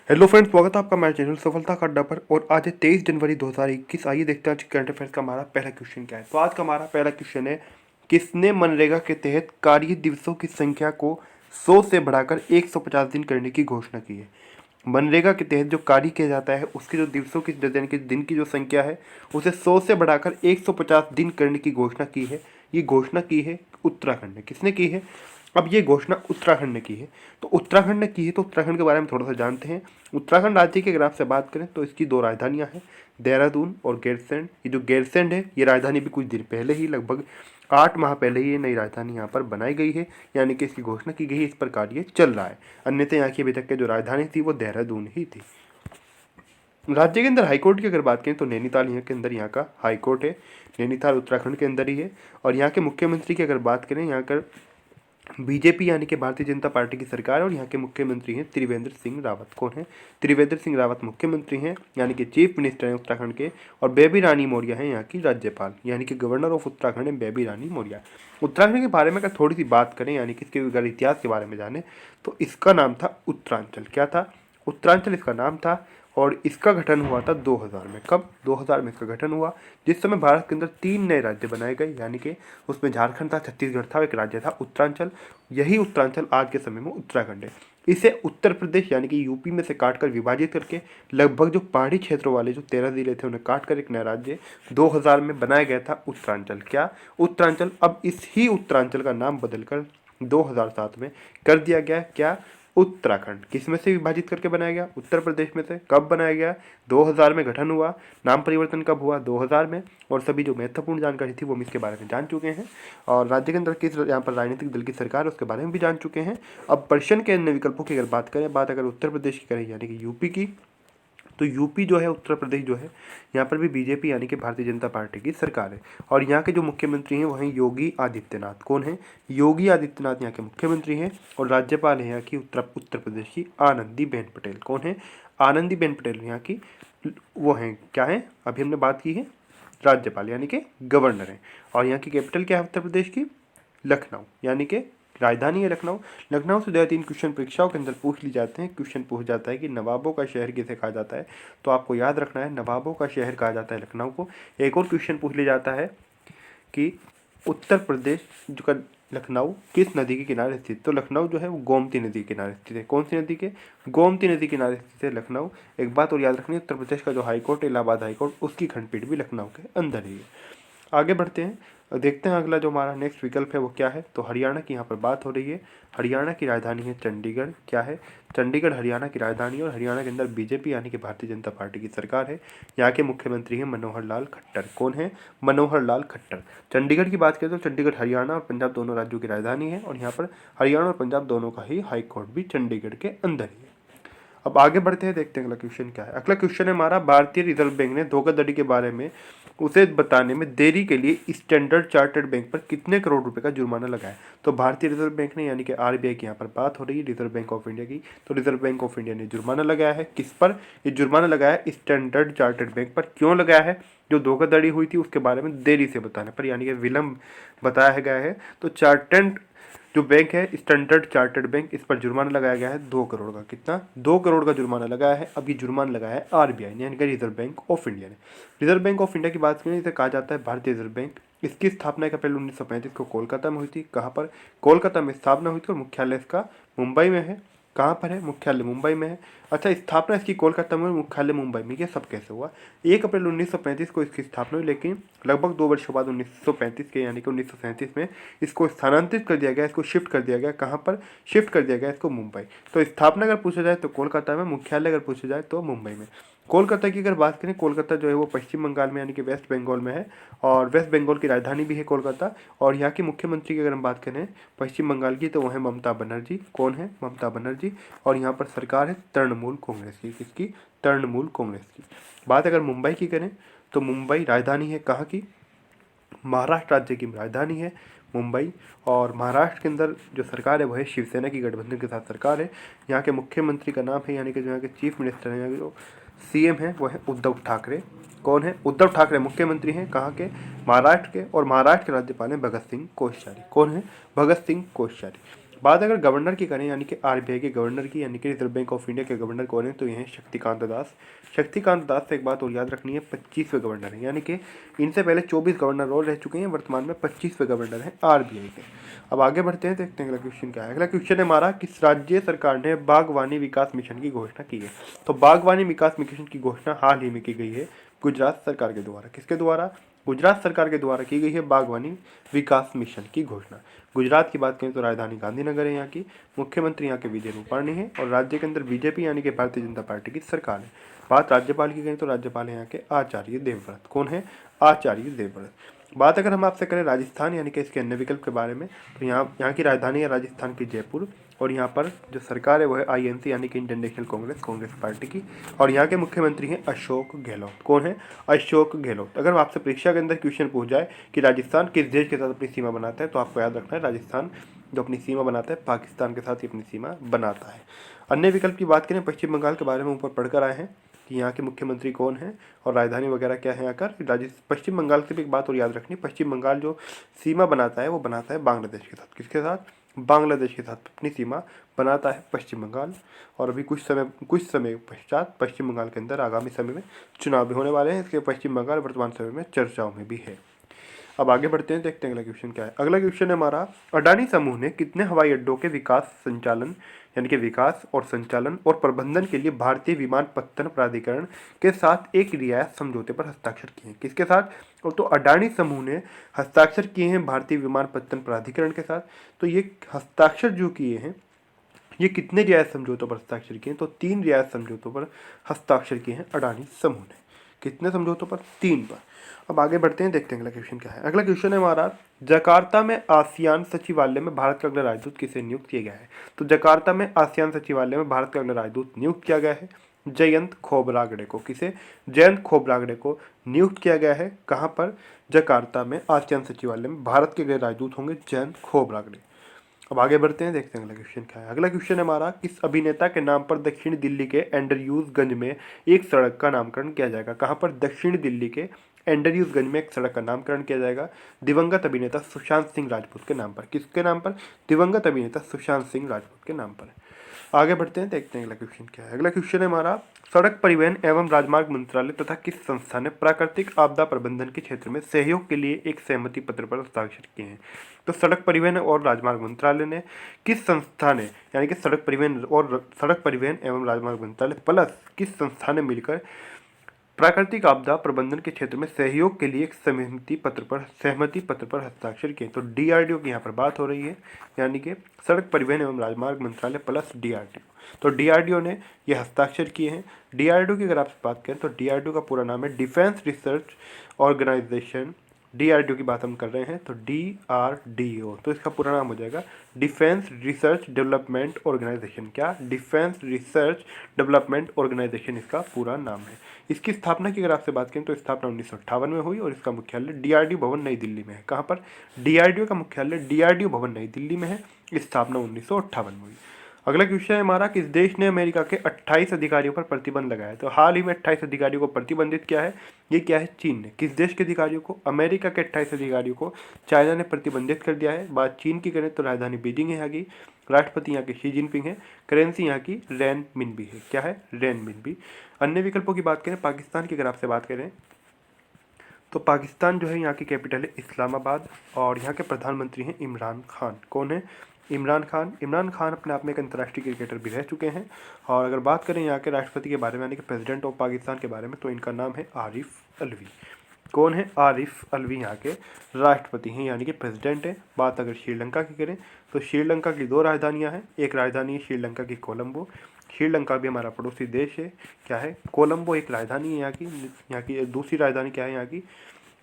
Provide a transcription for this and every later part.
Hello friends, स्वागत है आपका हमारे चैनल सफलता का अड्डा पर। और आज है 23 जनवरी 2021। आइए देखते हैं आज करंट अफेयर्स का हमारा पहला क्वेश्चन क्या है। तो आज का हमारा पहला क्वेश्चन है, किसने मनरेगा के तहत कार्य दिवसों की संख्या को 100 से बढ़ाकर 150 दिन करने की घोषणा की है। मनरेगा के तहत जो कार्य किया जाता है उसके जो दिवसों की दिन की जो संख्या है उसे 100 से बढ़ाकर 150 दिन करने की घोषणा की है। ये घोषणा की है उत्तराखंड ने। किसने की है? अब ये घोषणा उत्तराखंड ने की है। तो उत्तराखंड ने की है तो उत्तराखंड के बारे में थोड़ा सा जानते हैं। उत्तराखंड राज्य की अगर आपसे बात करें तो इसकी दो राजधानियां हैं, देहरादून और गैरसैंण। ये जो गैरसैंण है ये राजधानी भी कुछ दिन पहले ही, लगभग 8 माह पहले ही ये नई राजधानी यहाँ पर बनाई गई है, यानी कि इसकी घोषणा की गई है। इस पर कार्य चल रहा है। अन्यथा यहाँ की अभी तक की जो राजधानी थी वो देहरादून ही थी। राज्य के अंदर हाईकोर्ट की अगर बात करें तो नैनीताल यहाँ के अंदर यहाँ का हाईकोर्ट है। नैनीताल उत्तराखंड के अंदर ही है। और यहाँ के मुख्यमंत्री की अगर बात करें, यहाँ का बीजेपी यानी कि भारतीय जनता पार्टी की सरकार है और यहाँ के मुख्यमंत्री हैं त्रिवेंद्र सिंह रावत। कौन है? त्रिवेंद्र सिंह रावत मुख्यमंत्री हैं, यानी कि चीफ मिनिस्टर हैं उत्तराखंड के। और बेबी रानी मौर्य हैं यहाँ की राज्यपाल, यानी कि गवर्नर ऑफ उत्तराखंड है बेबी रानी मौर्य। उत्तराखंड के बारे में अगर थोड़ी सी बात करें, यानी कि इसके अगर इतिहास के बारे में जाने, तो इसका नाम था उत्तरांचल। क्या था? उत्तरांचल इसका नाम था। और इसका गठन हुआ था 2000 में। कब? 2000 में इसका गठन हुआ, जिस समय भारत के अंदर 3 नए राज्य बनाए गए, यानी कि उसमें झारखंड था, छत्तीसगढ़ था, एक राज्य था उत्तरांचल। यही उत्तरांचल आज के समय में उत्तराखंड है। इसे उत्तर प्रदेश यानी कि यूपी में से काटकर विभाजित करके लगभग जो पहाड़ी क्षेत्रों वाले जो 13 जिले थे उन्हें काटकर एक नया राज्य 2000 में बनाया गया था उत्तरांचल। क्या? उत्तरांचल। अब इस ही उत्तरांचल का नाम बदलकर 2007 में कर दिया गया। क्या? उत्तराखंड। किस में से विभाजित करके बनाया गया? उत्तर प्रदेश में से। कब बनाया गया? 2000 में गठन हुआ। नाम परिवर्तन कब हुआ? 2000 में। और सभी जो महत्वपूर्ण जानकारी थी वो हम इसके बारे में जान चुके हैं। और राज्य के अंदर किस यहाँ पर राजनीतिक दल की सरकार है उसके बारे में भी जान चुके हैं। अब प्रश्न के अन्य विकल्पों की अगर बात करें, बात अगर उत्तर प्रदेश की करें यानी कि यूपी की, तो यूपी जो है, उत्तर प्रदेश जो है, यहाँ पर भी बीजेपी यानी कि भारतीय जनता पार्टी की सरकार है। और यहाँ के जो मुख्यमंत्री हैं वो हैं योगी आदित्यनाथ। कौन है? योगी आदित्यनाथ यहाँ के मुख्यमंत्री हैं। और राज्यपाल है यहाँ की उत्तर प्रदेश की आनंदीबेन पटेल। कौन है? आनंदीबेन पटेल यहाँ की वो हैं, क्या है, अभी हमने बात की है, राज्यपाल यानी कि गवर्नर है। और यहाँ की कैपिटल क्या है उत्तर प्रदेश की? लखनऊ, यानी कि राजधानी है लखनऊ। लखनऊ से 2-3 क्वेश्चन परीक्षाओं के अंदर पूछ ली जाते हैं। क्वेश्चन पूछ जाता है कि नवाबों का शहर किसे कहा जाता है, तो आपको याद रखना है नवाबों का शहर कहा जाता है लखनऊ को। एक और क्वेश्चन पूछ लिया जाता है कि उत्तर प्रदेश जो का लखनऊ किस नदी के किनारे स्थित, तो लखनऊ जो है वो गोमती नदी के किनारे स्थित है। कौन सी नदी के? गोमती नदी के किनारे स्थित है लखनऊ। एक बात और याद रखनी है, उत्तर प्रदेश का जो हाईकोर्ट है इलाहाबाद हाईकोर्ट, उसकी खंडपीठ भी लखनऊ के अंदर ही है। आगे बढ़ते हैं, देखते हैं अगला जो हमारा नेक्स्ट विकल्प है वो क्या है। तो हरियाणा की यहाँ पर बात हो रही है। हरियाणा की राजधानी है चंडीगढ़। क्या है? चंडीगढ़ हरियाणा की राजधानी। और हरियाणा के अंदर बीजेपी यानी कि भारतीय जनता पार्टी की सरकार है। यहाँ के मुख्यमंत्री हैं मनोहर लाल खट्टर। कौन है? मनोहर लाल खट्टर। चंडीगढ़ की बात करें तो चंडीगढ़ हरियाणा और पंजाब दोनों राज्यों की राजधानी है। और यहाँ पर हरियाणा और पंजाब दोनों का ही हाईकोर्ट भी चंडीगढ़ के अंदर ही है। अब आगे बढ़ते हैं, देखते हैं अगला क्वेश्चन क्या है। अगला क्वेश्चन है हमारा, भारतीय रिजर्व बैंक ने धोखाधड़ी के बारे में उसे बताने में देरी के लिए स्टैंडर्ड चार्टर्ड बैंक पर कितने करोड़ रुपए का जुर्माना लगाया। तो भारतीय रिजर्व बैंक ने, यानी कि आरबीआई की यहाँ पर बात हो रही है, रिजर्व बैंक ऑफ इंडिया की। तो रिजर्व बैंक ऑफ इंडिया ने जुर्माना लगाया है। किस पर ये जुर्माना लगाया है? स्टैंडर्ड चार्टर्ड बैंक पर। क्यों लगाया है? जो धोखाधड़ी हुई थी उसके बारे में देरी से बताने पर, यानी कि विलंब बताया गया है। तो चार्टर्ड जो बैंक है स्टैंडर्ड चार्टर्ड बैंक, इस पर जुर्माना लगाया गया है 2 करोड़ का। कितना? 2 करोड़ का जुर्माना लगाया है। अब ये जुर्माना लगाया है आरबीआई ने, यानी कि रिजर्व बैंक ऑफ इंडिया ने। रिजर्व बैंक ऑफ इंडिया की बात करें, इसे कहा जाता है भारतीय रिजर्व बैंक। इसकी स्थापना 1 अप्रैल 1935 को कोलकाता में हुई थी। कहाँ पर? कोलकाता में स्थापना हुई थी। और मुख्यालय इसका मुंबई में है। कहाँ पर है? मुख्यालय मुंबई में है। अच्छा, स्थापना इसकी कोलकाता में, मुख्यालय मुंबई में, ये सब कैसे हुआ? 1 अप्रैल 1935 को इसकी स्थापना हुई, लेकिन लगभग 2 वर्षों बाद 1935 के, यानी कि 1937 में इसको स्थानांतरित कर दिया गया, इसको शिफ्ट कर दिया गया। कहाँ पर शिफ्ट कर दिया गया? इसको मुंबई। तो स्थापना अगर पूछा जाए तो कोलकाता में, मुख्यालय अगर पूछा जाए तो मुंबई में। कोलकाता की अगर बात करें, कोलकाता जो है वो पश्चिम बंगाल में, यानी कि वेस्ट बंगाल में है। और वेस्ट बंगाल की राजधानी भी है कोलकाता। और यहाँ के मुख्यमंत्री की अगर हम बात करें पश्चिम बंगाल की, तो वो है ममता बनर्जी। कौन है? ममता बनर्जी। और यहाँ पर सरकार है तृणमूल कांग्रेस की। किसकी? तृणमूल कांग्रेस की। बात अगर मुंबई की करें तो मुंबई राजधानी है कहाँ की? महाराष्ट्र राज्य की राजधानी है मुंबई। और महाराष्ट्र के अंदर जो सरकार है वह है शिवसेना की गठबंधन के साथ सरकार है। यहाँ के मुख्यमंत्री का नाम है, यानी कि जो यहाँ के चीफ मिनिस्टर हैं, यहाँ के जो सीएम है वो है उद्धव ठाकरे। कौन है? उद्धव ठाकरे मुख्यमंत्री हैं। कहाँ के? महाराष्ट्र के। और महाराष्ट्र के राज्यपाल हैं भगत सिंह कोश्यारी। कौन है? भगत सिंह कोश्यारी। बात अगर गवर्नर की करें यानी कि आरबीआई के गवर्नर की यानी कि रिजर्व बैंक ऑफ इंडिया के गवर्नर कौन है, तो ये हैं शक्तिकांत दास। शक्तिकांत दास से एक बात और याद रखनी है, 25वें गवर्नर है, यानी कि इनसे पहले 24 गवर्नर और रह चुके हैं, वर्तमान में 25वें गवर्नर हैं आरबीआई के। अब आगे बढ़ते हैं, देखते हैं अगला क्वेश्चन क्या है। अगला क्वेश्चन है हमारा, किस राज्य सरकार ने बागवानी विकास मिशन की घोषणा की है। तो बागवानी विकास मिशन की घोषणा हाल ही में की गई है गुजरात सरकार के द्वारा। किसके द्वारा? गुजरात सरकार के द्वारा की गई है बागवानी विकास मिशन की घोषणा। गुजरात की बात करें तो राजधानी गांधीनगर है यहाँ की, मुख्यमंत्री यहाँ के विजय रूपाणी है और राज्य के अंदर बीजेपी यानी कि भारतीय जनता पार्टी की सरकार है। बात राज्यपाल की करें तो राज्यपाल है यहाँ के आचार्य देवव्रत। कौन है? आचार्य देवव्रत। बात अगर हम आपसे करें राजस्थान यानी कि इसके अन्य विकल्प के बारे में, तो यहाँ की राजधानी है राजस्थान की जयपुर और यहाँ पर जो सरकार है वो है आईएनसी यानी कि इंडियन नेशनल कांग्रेस पार्टी की और यहाँ के मुख्यमंत्री हैं अशोक गहलोत। कौन है? अशोक गहलोत। अगर आपसे परीक्षा के अंदर क्वेश्चन पूछ जाए कि राजस्थान किस देश के साथ अपनी सीमा बनाता है, तो आपको याद रखना है राजस्थान जो अपनी सीमा बनाता है पाकिस्तान के साथ ही अपनी सीमा बनाता है। अन्य विकल्प की बात करें, पश्चिम बंगाल के बारे में ऊपर पढ़कर आए हैं कि यहाँ के मुख्यमंत्री कौन है और राजधानी वगैरह क्या है यहाँ का। पश्चिम बंगाल से भी एक बात और याद रखनी, पश्चिम बंगाल जो सीमा बनाता है वो बनाता है बांग्लादेश के साथ। किसके साथ? बांग्लादेश के साथ अपनी सीमा बनाता है पश्चिम बंगाल। और अभी कुछ समय पश्चात पश्चिम बंगाल के अंदर आगामी समय में चुनाव भी होने वाले हैं, इसलिए पश्चिम बंगाल वर्तमान समय में चर्चाओं में भी है। अब आगे बढ़ते हैं, देखते हैं अगला क्वेश्चन क्या है। अगला क्वेश्चन है हमारा, अडानी समूह ने कितने हवाई अड्डों के विकास और संचालन और प्रबंधन के लिए भारतीय विमानपत्तन प्राधिकरण के साथ एक रियायत समझौते पर हस्ताक्षर किए हैं। किसके साथ? तो अडानी समूह ने हस्ताक्षर किए हैं भारतीय विमानपत्तन प्राधिकरण के साथ। तो ये हस्ताक्षर जो किए हैं, ये कितने रियायत समझौतों पर हस्ताक्षर किए हैं? तो 3 रियायत समझौतों पर हस्ताक्षर किए हैं अडानी समूह ने। कितने समझौतों पर? 3 पर। अब आगे बढ़ते हैं, देखते हैं अगला क्वेश्चन क्या है। अगला क्वेश्चन है हमारा, जकार्ता में आसियान सचिवालय में भारत का अगला राजदूत किसे नियुक्त किया गया है। तो जकार्ता में आसियान सचिवालय में भारत का अगला राजदूत नियुक्त किया गया है जयंत खोबरागड़े को। किसे? जयंत खोबरागड़े को नियुक्त किया गया है। कहाँ पर? जकार्ता में आसियान सचिवालय में भारत के अगले राजदूत होंगे जयंत खोबरागड़े। अब आगे बढ़ते हैं, देखते हैं अगला क्वेश्चन क्या है। अगला क्वेश्चन है हमारा, किस अभिनेता के नाम पर दक्षिण दिल्ली के एंड्रयूजगंज में एक सड़क का नामकरण किया जाएगा। कहाँ पर? दक्षिण दिल्ली के एंड्रयूजगंज में एक सड़क का नामकरण किया जाएगा दिवंगत अभिनेता सुशांत सिंह राजपूत के नाम पर। किसके नाम पर? दिवंगत अभिनेता सुशांत सिंह राजपूत के नाम पर। आगे बढ़ते हैं, देखते हैं अगला क्वेश्चन क्या है। अगला क्वेश्चन है हमारा, सड़क परिवहन एवं राजमार्ग मंत्रालय तथा किस संस्था ने प्राकृतिक आपदा प्रबंधन के क्षेत्र में सहयोग के लिए एक सहमति पत्र पर हस्ताक्षर किए हैं। तो सड़क परिवहन और राजमार्ग मंत्रालय ने किस संस्था ने यानी कि सड़क परिवहन एवं राजमार्ग मंत्रालय प्लस किस संस्था ने मिलकर प्राकृतिक आपदा प्रबंधन के क्षेत्र में सहयोग के लिए एक सहमति पत्र पर हस्ताक्षर किए। तो डीआरडीओ की यहाँ पर बात हो रही है, यानी कि सड़क परिवहन एवं राजमार्ग मंत्रालय प्लस डीआरडीओ। तो डीआरडीओ ने ये हस्ताक्षर किए हैं। डीआरडीओ की अगर आप बात करें तो डीआरडीओ का पूरा नाम है डिफेंस रिसर्च ऑर्गेनाइजेशन। डीआरडीओ की बात हम कर रहे हैं तो डीआरडीओ, तो इसका पूरा नाम हो जाएगा डिफेंस रिसर्च डेवलपमेंट ऑर्गेनाइजेशन। क्या? डिफेंस रिसर्च डेवलपमेंट ऑर्गेनाइजेशन इसका पूरा नाम है। इसकी स्थापना की अगर आपसे बात करें तो स्थापना 1958 में हुई और इसका मुख्यालय डीआरडीओ भवन नई दिल्ली में है। कहाँ पर? डीआरडीओ का मुख्यालय डीआरडीओ भवन नई दिल्ली में है। स्थापना 1958 में हुई। अगला क्वेश्चन है हमारा, किस देश ने अमेरिका के 28 अधिकारियों पर प्रतिबंध लगाया। तो हाल ही में 28 अधिकारियों को प्रतिबंधित किया है। ये क्या है? चीन ने। किस देश के अधिकारियों को? अमेरिका के 28 अधिकारियों को चाइना ने प्रतिबंधित कर दिया है। बात चीन की करें तो राजधानी बीजिंग है यहाँ की, राष्ट्रपति यहाँ के शी जिनपिंग है, करेंसी यहाँ की रेन मिनबी है। क्या है? रेन मिनबी। अन्य विकल्पों की बात करें, पाकिस्तान की अगर आपसे बात करें तो पाकिस्तान जो है यहाँ की कैपिटल है इस्लामाबाद और यहाँ के प्रधानमंत्री हैं इमरान खान। कौन है? इमरान खान। इमरान खान अपने आप में एक अंतर्राष्ट्रीय क्रिकेटर भी रह चुके हैं। और अगर बात करें यहाँ के राष्ट्रपति के बारे में यानी कि प्रेसिडेंट ऑफ पाकिस्तान के बारे में, तो इनका नाम है आरिफ अलवी। कौन है? आरिफ अलवी यहाँ के राष्ट्रपति हैं यानी कि प्रेसिडेंट है। बात अगर श्रीलंका की करें तो श्रीलंका की 2 राजधानियाँ हैं। एक राजधानी है श्रीलंका की कोलंबो। श्रीलंका भी हमारा पड़ोसी देश है। क्या है? कोलंबो एक राजधानी है यहाँ की दूसरी राजधानी क्या है यहाँ की?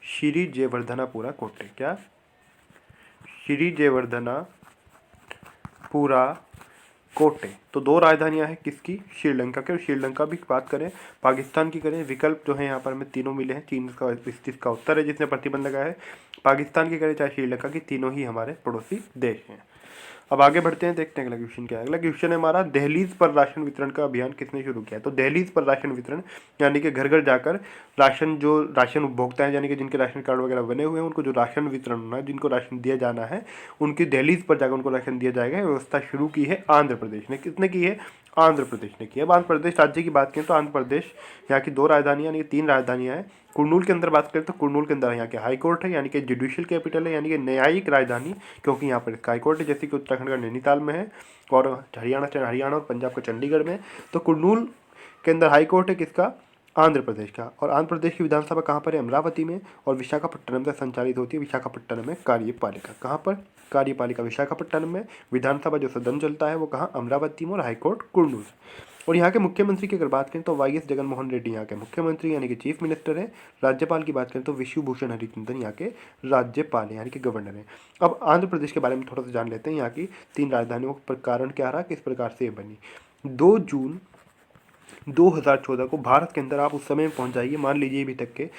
श्री जयवर्धनापुरा कोटे। क्या? श्री जयवर्धनापुरा कोटे। तो 2 राजधानियां हैं किसकी? श्रीलंका के। और श्रीलंका भी बात करें, पाकिस्तान की करें, विकल्प जो है यहाँ पर हमें तीनों मिले हैं। चीन का उत्तर है जिसने प्रतिबंध लगाया है। पाकिस्तान की करें चाहे श्रीलंका की, तीनों ही हमारे पड़ोसी देश हैं। अब आगे बढ़ते हैं, देखते हैं अगला क्वेश्चन क्या है। अगला क्वेश्चन है हमारा, दहलीज पर राशन वितरण का अभियान किसने शुरू किया। तो दहलीज पर राशन वितरण यानी कि घर घर जाकर राशन उपभोक्ता हैं, यानी कि जिनके राशन कार्ड वगैरह बने हुए हैं, उनको जो राशन वितरण होना है, जिनको राशन दिया जाना है, उनकी दहलीज पर जाकर उनको राशन दिया जाएगा, व्यवस्था शुरू की है आंध्र प्रदेश ने। किसने की है? आंध्र प्रदेश ने की है। अब आंध्र प्रदेश राज्य की बात करें तो आंध्र प्रदेश यहाँ की 2 राजधानियाँ यानी कि 3 राजधानियाँ हैं। कुर्नूल के अंदर बात करें तो कुर्नूल के अंदर यहाँ के हाई कोर्ट है, यानी कि जुडिशियल कैपिटल है, यानी कि न्यायिक राजधानी, क्योंकि यहाँ पर इसका हाई कोर्ट है, जैसे कि उत्तराखंड का नैनीताल में है और हरियाणा और पंजाब का चंडीगढ़ में। तो कुर्नूल के अंदर हाई कोर्ट है किसका? आंध्र प्रदेश का। और आंध्र प्रदेश की विधानसभा कहाँ पर है? अमरावती में। और विशाखापट्टनम से संचालित होती है। विशाखापट्टनम में कार्यपालिका कहाँ पर? कार्यपालिका विशाखापट्टनम में। विधानसभा जो सदन चलता है वो कहाँ? अमरावती में। और हाईकोर्ट कुर्नूल। और यहाँ के मुख्यमंत्री की अगर बात करें तो वाई एस जगनमोहन रेड्डी यहाँ के मुख्यमंत्री यानी कि चीफ मिनिस्टर है। राज्यपाल की बात करें तो विश्वभूषण हरिचंदन यहाँ के राज्यपाल हैं यानी कि गवर्नर हैं। अब आंध्र प्रदेश के बारे में थोड़ा सा जान लेते हैं। यहाँ की 3 राजधानियों पर कारण क्या रहा, किस प्रकार से ये बनी। 2 जून 2014 को भारत के अंदर आप उस समय पहुंच जाइए, मान लीजिए अभी तक के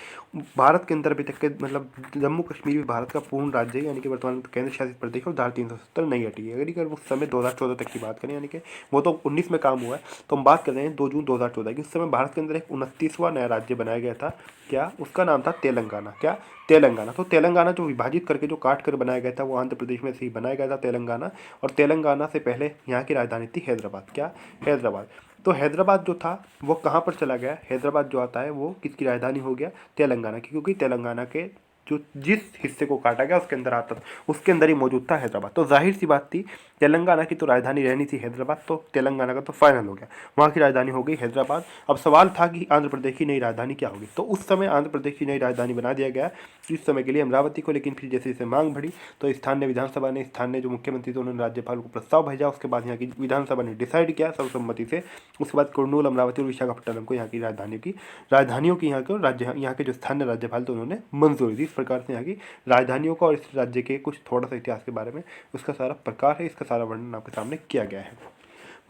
भारत के अंदर अभी तक के मतलब जम्मू कश्मीर भी भारत का पूर्ण राज्य है, यानी कि वर्तमान केंद्र शासित प्रदेश और धारा 370 नहीं हटी है। अगर उस समय 2014 तक की बात करें, यानी कि वो तो 19 में काम हुआ है, तो हम बात कर रहे हैं 2 जून 2014 की। उस समय भारत के अंदर एक 29वां नया राज्य बनाया गया था। क्या? उसका नाम था तेलंगाना। क्या? तेलंगाना। तो तेलंगाना जो विभाजित करके जो काट कर बनाया गया था वो आंध्र प्रदेश में से ही बनाया गया था तेलंगाना। और तेलंगाना से पहले यहाँ की राजधानी थी हैदराबाद। क्या? हैदराबाद। तो हैदराबाद जो था वो कहाँ पर चला गया? हैदराबाद जो आता है वो किसकी राजधानी हो गया? तेलंगाना की, क्योंकि तेलंगाना के जो जिस हिस्से को काटा गया उसके अंदर आता था, उसके अंदर ही मौजूद था हैदराबाद। तो जाहिर सी बात थी, तेलंगाना की तो राजधानी रहनी थी हैदराबाद, तो तेलंगाना का तो फाइनल हो गया, वहाँ की राजधानी हो गई हैदराबाद। अब सवाल था कि आंध्र प्रदेश की नई राजधानी क्या होगी। तो उस समय आंध्र प्रदेश की नई राजधानी बना दिया गया इस समय के लिए अमरावती को। लेकिन फिर जैसे जैसे मांग बढ़ी तो स्थानीय विधानसभा ने, स्थानीय जो मुख्यमंत्री थे उन्होंने राज्यपाल को प्रस्ताव भेजा। उसके बाद यहाँ की विधानसभा ने डिसाइड किया सर्वसम्मति से। उसके बाद कुर्नूल, अमरावती और विशाखापट्टनम को यहाँ की राजधानियों की यहाँ के जो स्थानीय राज्यपाल थे उन्होंने मंजूरी दी। इस प्रकार से यहाँ की राजधानियों का और इस राज्य के कुछ थोड़ा सा इतिहास के बारे में उसका सारा प्रकार है, इसका सारा वर्णन आपके सामने किया गया है।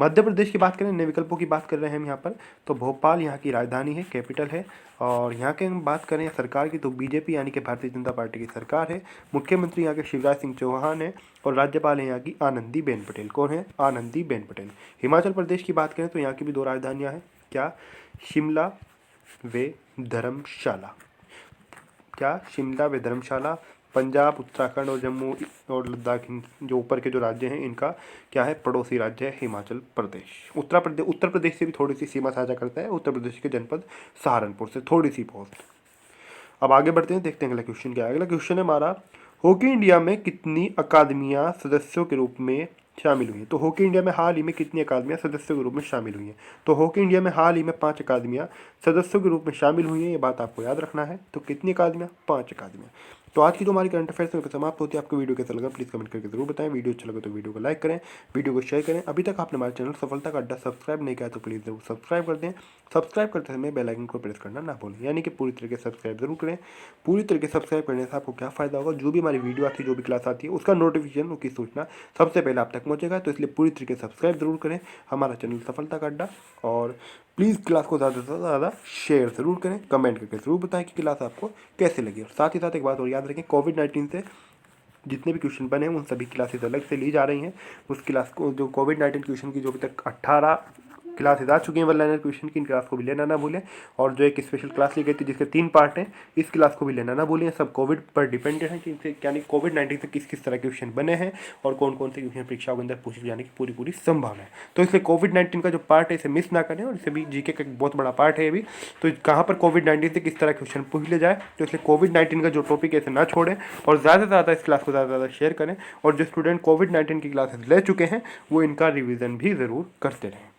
मध्य प्रदेश की बात करें, नए विकल्पों की बात कर रहे हैं हम यहाँ पर, तो भोपाल यहाँ की राजधानी है, कैपिटल है। और यहाँ के हम बात करें सरकार की तो बीजेपी यानी कि भारतीय जनता पार्टी की सरकार है। मुख्यमंत्री यहाँ के शिवराज सिंह चौहान है और राज्यपाल है यहाँ की आनंदीबेन पटेल। कौन है? आनंदीबेन पटेल। हिमाचल प्रदेश की बात करें तो यहाँ की भी 2 राजधानियाँ हैं। क्या? शिमला व धर्मशाला। क्या? शिमला व धर्मशाला। पंजाब, उत्तराखंड और जम्मू और लद्दाख जो ऊपर के जो राज्य हैं इनका क्या है? पड़ोसी राज्य है हिमाचल प्रदेश। उत्तर प्रदेश से भी थोड़ी सी सीमा साझा करता है, उत्तर प्रदेश के जनपद सहारनपुर से थोड़ी सी पोस्ट। अब आगे बढ़ते हैं, देखते हैं अगला क्वेश्चन क्या है। अगला क्वेश्चन है हमारा, हॉकी इंडिया में कितनी अकादमियाँ सदस्यों के रूप में शामिल हुई हैं। तो हॉकी इंडिया में हाल ही में कितनी अकादमियाँ सदस्यों के रूप में शामिल हुई हैं। तो हॉकी इंडिया में हाल ही में 5 अकादमियाँ सदस्यों के रूप में शामिल हुई हैं, ये बात आपको याद रखना है। तो कितनी अकादमियाँ? 5 अकादमियाँ। तो आज की जो हमारी करंट अफेयर्स में समाप्त होती है। आपको वीडियो कैसा लगा प्लीज़ कमेंट करके जरूर बताएं। वीडियो अच्छा लगे तो वीडियो को लाइक करें, वीडियो को शेयर करें। अभी तक आपने हमारे चैनल सफलता का अड्डा सब्सक्राइब नहीं किया तो प्लीज़ जरूर सब्सक्राइब कर दें। सब्सक्राइब करते समय बेल आइकन को प्रेस करना ना भूलें, यानी कि पूरी तरीके से सब्सक्राइब जरूर करें। पूरी तरीके से सब्सक्राइब करने से आपको क्या फ़ायदा होगा? जो भी हमारी वीडियो आती है, जो भी क्लास आती है, उसका नोटिफिकेशन, उसकी सूचना सबसे पहले आप तक पहुँचेगा। तो इसलिए पूरी तरीके से सब्सक्राइब जरूर करें हमारा चैनल सफलता का अड्डा। और प्लीज़ क्लास को ज़्यादा से ज़्यादा शेयर ज़रूर करें, कमेंट करके ज़रूर बताएं कि क्लास आपको कैसे लगी। और साथ ही साथ एक बात और याद रखें, कोविड-19 से जितने भी क्वेश्चन बने हैं उन सभी क्लासेस अलग से ली जा रही हैं। उस क्लास को जो कोविड-19 क्वेश्चन की जो अभी तक 18 क्लासेस आ चुकी हैं वन लाइनर क्वेश्चन की, इन क्लास को भी लेना ना भूलें। और जो एक स्पेशल क्लास ली गई थी जिसके 3 पार्ट हैं, इस क्लास को भी लेना ना भूलें। सब कोविड पर डिपेंडेंट है कि यानी कोविड-19 से किस किस तरह के क्वेश्चन बने हैं और कौन कौन से क्वेश्चन परीक्षाओं के अंदर पूछे जाने की पूरी संभावना है। तो इसलिए कोविड-19 का जो पार्ट है इसे मिस ना करें। और इसे भी जीके का एक बहुत बड़ा पार्ट है अभी, तो कहाँ पर कोविड-19 से किस तरह क्वेश्चन पूछ ले जाए। तो इसलिए कोविड-19 का जो टॉपिक है इसे ना छोड़ें और ज़्यादा से ज़्यादा इस क्लास को ज़्यादा से ज़्यादा शेयर करें। और जो स्टूडेंट कोविड-19 की क्लासेस ले चुके हैं वो इनका रिविज़न भी ज़रूर करते रहें।